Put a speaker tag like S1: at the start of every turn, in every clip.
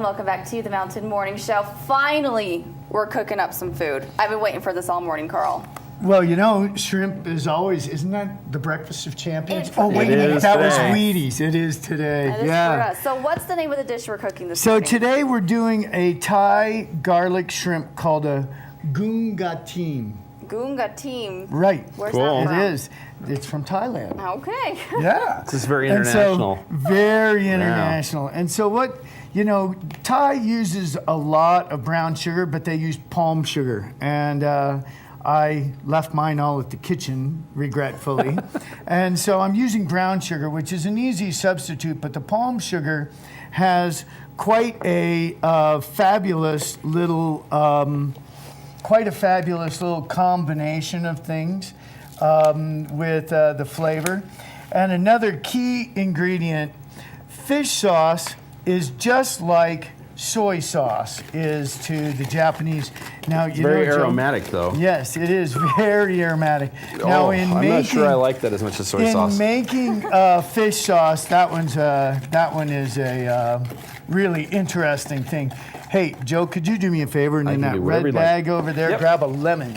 S1: and welcome back to the Mountain Morning Show. Finally, we're cooking up some food. I've been waiting for this all morning, Carl.
S2: Well, you know, shrimp is always, isn't that the breakfast of champions?
S1: Oh,
S2: wait a minute, that was Wheaties. It is today.
S1: That is for us. So what's the name of the dish we're cooking this morning?
S2: So today we're doing a Thai garlic shrimp called a Goong.
S1: Goong.
S2: Right.
S1: Where's that from?
S2: It is. It's from Thailand.
S1: Okay.
S2: Yeah.
S3: This is very international.
S2: And so, very international. And so what, you know, Thai uses a lot of brown sugar, but they use palm sugar. And I left mine all at the kitchen, regretfully. And so I'm using brown sugar, which is an easy substitute, but the palm sugar has quite a fabulous little combination of things with the flavor. And another key ingredient, fish sauce is just like soy sauce is to the Japanese. Now, you
S3: very
S2: know, Joe,
S3: aromatic, though.
S2: Yes, it is very aromatic. Now,
S3: I'm not sure I like that as much as soy sauce.
S2: In making fish sauce, that one is a really interesting thing. Hey, Joe, could you do me a favor and in that red bag over there, grab a lemon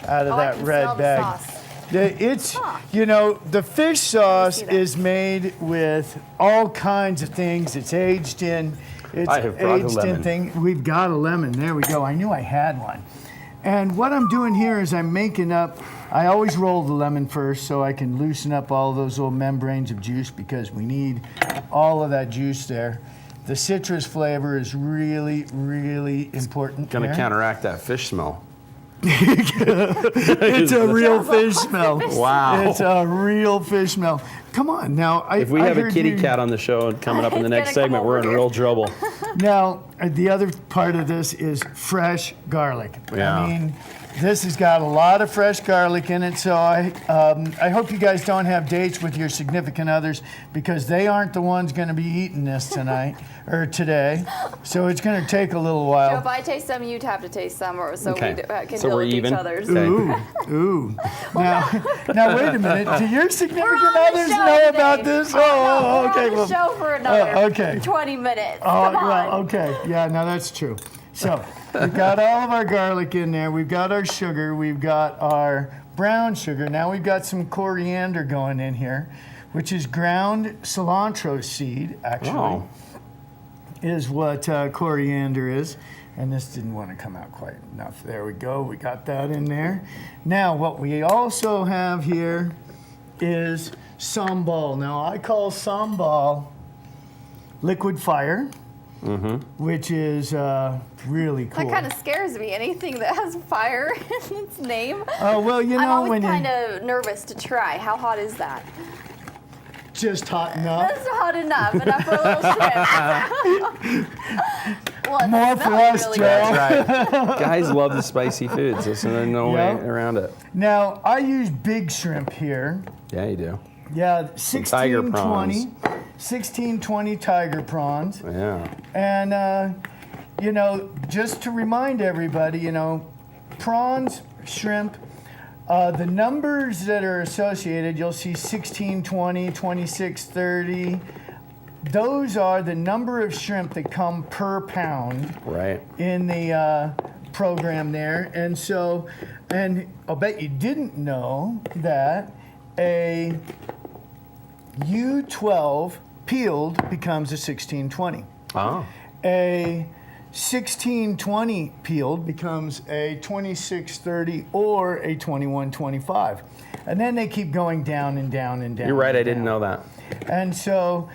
S2: out of that red bag. It's, you know, the fish sauce is made with all kinds of things. It's aged in. It's
S3: I have brought a lemon.
S2: We've got a lemon. There we go. I knew I had one. And what I'm doing here is I'm making up, I always roll the lemon first so I can loosen up all those little membranes of juice because we need all of that juice there. The citrus flavor is really, really important.
S3: Going to counteract that fish smell.
S2: It's a real fish smell.
S3: Wow.
S2: It's a real fish smell. Come on now.
S3: If we have a kitty cat on the show coming up in the next segment, we're in real trouble.
S2: Now, the other part of this is fresh garlic.
S3: Yeah.
S2: I mean, this has got a lot of fresh garlic in it, so I hope you guys don't have dates with your significant others because they aren't the ones going to be eating this tonight or today. So it's going to take a little while.
S1: So if I taste some, you'd have to taste some, or so we can deal with
S3: even.
S1: each other's.
S2: Ooh. Now wait a minute. Do your significant others know about this? Oh, okay.
S1: We're on the show for another 20 minutes. Come on.
S2: Well, okay. Yeah, no, that's true. So we've got all of our garlic in there. We've got our sugar. We've got our brown sugar. Now we've got some coriander going in here, which is ground cilantro seed, actually, is what coriander is. And this didn't want to come out quite enough. There we go. We got that in there. Now what we also have here is sambal. Now I call sambal liquid fire. Which is really cool.
S1: That kind of scares me. Anything that has fire in its name.
S2: Oh, well, you know,
S1: I'm always kind of nervous to try. How hot is that?
S2: Just hot enough.
S1: That's hot enough. Enough for a little shrimp. Well,
S2: more for us,
S1: really
S2: Joe.
S3: That's right. Guys love the spicy foods. There's no way around it.
S2: Now, I use big shrimp here.
S3: Yeah, you do.
S2: Yeah,
S3: Tiger prawns.
S2: 1620 tiger prawns.
S3: Yeah.
S2: And, you know, just to remind everybody, you know, prawns, shrimp, the numbers that are associated, you'll see 1620, 2630. Those are the number of shrimp that come per pound in the program there. And so, and I'll bet you didn't know that a U12 peeled becomes a 1620.
S3: Oh.
S2: A 1620 peeled becomes a 2630 or a 2125. And then they keep going down and down and down.
S3: You're right, I didn't know that.
S2: And so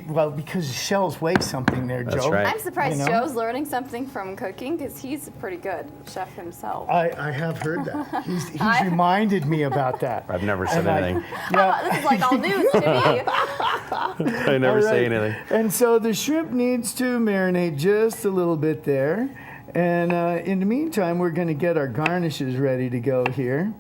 S2: well, because shells weigh something there, Joe.
S3: That's right.
S1: I'm surprised Joe's learning something from cooking because he's a pretty good chef himself.
S2: I have heard that. He's reminded me about that.
S3: I've never said anything.
S1: This is like all news to me.
S3: I never say anything.
S2: And so the shrimp needs to marinate just a little bit there. And in the meantime, we're going to get our garnishes ready to go here.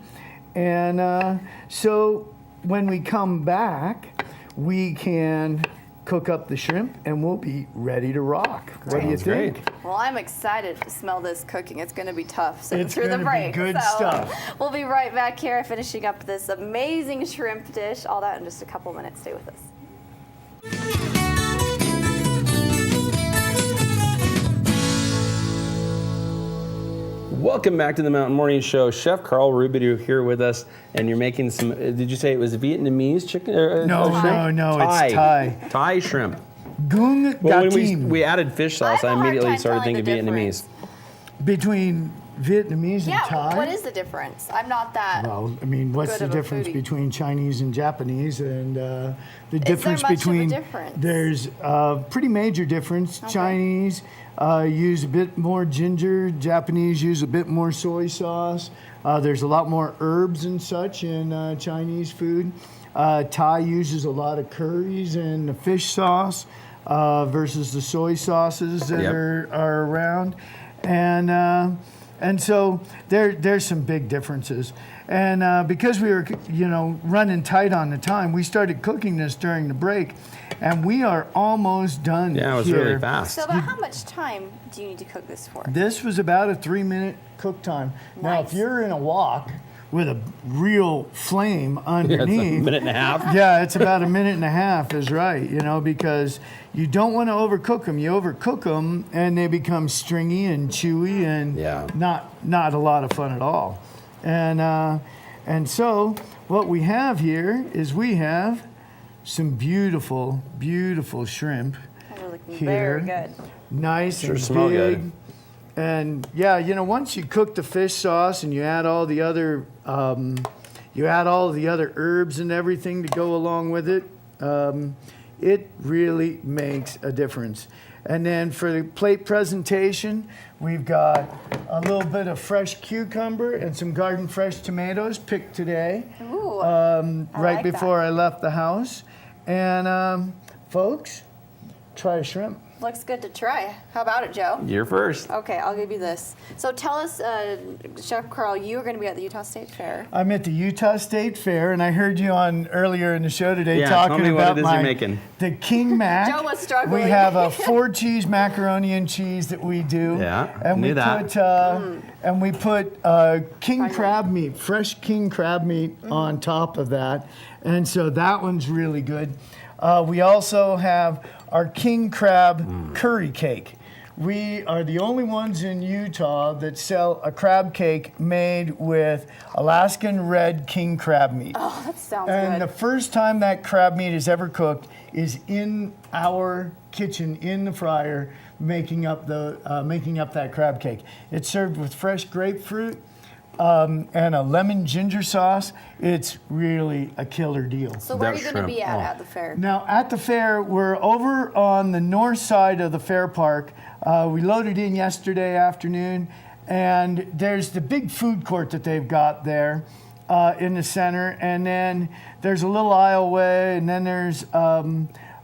S2: And so when we come back, we can cook up the shrimp and we'll be ready to rock. What do you think?
S3: Great.
S1: Well, I'm excited to smell this cooking. It's going to be tough sitting
S2: It's
S1: through the
S2: gonna
S1: break.
S2: be good stuff.
S1: We'll be right back here finishing up this amazing shrimp dish. All that in just a couple minutes. Stay with us.
S3: Welcome back to the Mountain Morning Show. Chef Carl Rubadue here with us, and you're making some, did you say it was Vietnamese chicken?
S2: No, it's Thai.
S3: Thai shrimp.
S2: Goong
S3: Well,
S2: da
S3: when
S2: Tim.
S3: we added fish sauce, I
S1: have a hard
S3: immediately
S1: time
S3: started
S1: telling
S3: thinking
S1: the
S3: Vietnamese.
S2: Between Vietnamese and
S1: Yeah,
S2: Thai?
S1: what is the difference? I'm not that.
S2: Well, I mean, what's
S1: Good
S2: the
S1: of a
S2: difference
S1: foodie.
S2: between Chinese and Japanese? And the
S1: there
S2: difference
S1: much of a
S2: between
S1: difference?
S2: there's a pretty major difference. Chinese use a bit more ginger. Japanese use a bit more soy sauce. There's a lot more herbs and such in Chinese food. Thai uses a lot of curries and the fish sauce versus the soy sauces that
S3: Yep.
S2: are around. And so there's some big differences. And because we were, running tight on the time, we started cooking this during the break, and we are almost done.
S3: Yeah, it was
S2: here.
S3: really fast.
S1: So about how much time do you need to cook this for?
S2: This was about a 3-minute cook time. Now, if
S1: Nice.
S2: you're in a wok with a real flame
S3: Yeah, it's a
S2: underneath,
S3: minute and a half.
S2: yeah, it's about a minute and a half is right, because you don't want to overcook them. You overcook them and they become stringy and chewy and
S3: Yeah.
S2: not a lot of fun at all. And so what we have here is we have some beautiful, beautiful shrimp.
S1: They're looking
S2: Here.
S1: very good.
S2: Nice
S3: Sure
S2: and
S3: smell
S2: big.
S3: good.
S2: And yeah, once you cook the fish sauce and you add all the other herbs and everything to go along with it, it really makes a difference. And then for the plate presentation, we've got a little bit of fresh cucumber and some garden fresh tomatoes picked today,
S1: Ooh,
S2: right
S1: like that.
S2: before I left the house. And folks, try a shrimp.
S1: looks good to try. How about it, Joe?
S3: You're first.
S1: Okay, I'll give you this. So tell us, Chef Carl, you are going to be at the Utah State Fair.
S2: I'm at the Utah State Fair, and I heard you on earlier in the show today
S3: Yeah, tell
S2: talking
S3: me what
S2: about
S3: it is you're making.
S2: the King Mac.
S1: Joe was struggling.
S2: We have a 4-cheese macaroni and cheese that we do.
S3: Yeah,
S2: and
S3: knew
S2: we
S3: that.
S2: put king crab meat, fresh king crab meat on top of that, and so that one's really good. We also have our king crab curry cake. We are the only ones in Utah that sell a crab cake made with Alaskan red king crab meat.
S1: Oh, that sounds
S2: And
S1: good.
S2: the first time that crab meat is ever cooked is in our kitchen in the fryer, making up that crab cake. It's served with fresh grapefruit and a lemon ginger sauce. It's really a killer deal.
S1: So where are
S3: That
S1: you going to be
S3: shrimp,
S1: at the fair?
S2: Now, at the fair, we're over on the north side of the fair park. We loaded in yesterday afternoon, and there's the big food court that they've got there in the center, and then there's a little aisleway, and then there's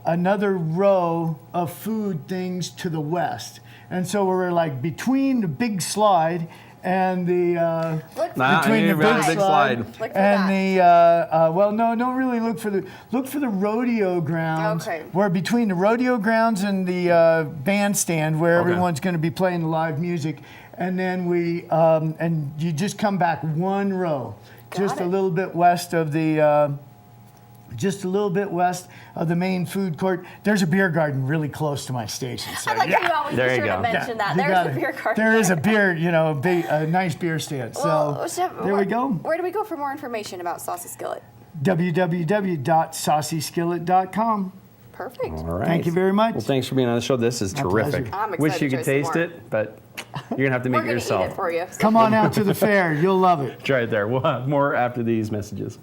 S2: another row of food things to the west. And so we're like between the big slide and the
S1: Look
S3: Nah,
S1: for
S2: between
S3: you
S2: the
S3: got
S2: big
S3: the big
S2: slide,
S3: slide.
S1: Look for
S2: and
S1: that.
S2: the don't really look for the rodeo grounds.
S1: Okay.
S2: We're between the rodeo grounds and the bandstand where
S3: Okay.
S2: everyone's going to be playing the live music, and then we and you just come back one row, just a
S1: it.
S2: little bit west of the. Just a little bit west of the main food court. There's a beer garden really close to my station. So
S1: I like how you always
S3: There
S1: be
S3: you
S1: sure
S3: go.
S1: to mention that.
S2: you
S1: There's
S2: got
S1: a
S2: it.
S1: beer garden.
S2: There is a beer, a nice beer stand.
S1: Well,
S2: So
S1: Chef,
S2: there we go.
S1: Where do we go for more information about Saucey Skillet?
S2: www.sauceyskillet.com.
S1: Perfect.
S3: All right.
S2: Thank you very much.
S3: Well, thanks for being on the show. This is terrific.
S2: pleasure.
S1: I'm
S3: Wish
S1: excited
S3: you
S1: to
S3: could
S1: try some
S3: taste
S1: more.
S3: it, but you're going to have to
S1: We're
S3: make it
S1: going to eat
S3: yourself.
S1: it for you.
S2: Come on out to the fair. You'll love it.
S3: Try it there. We'll have more after these messages.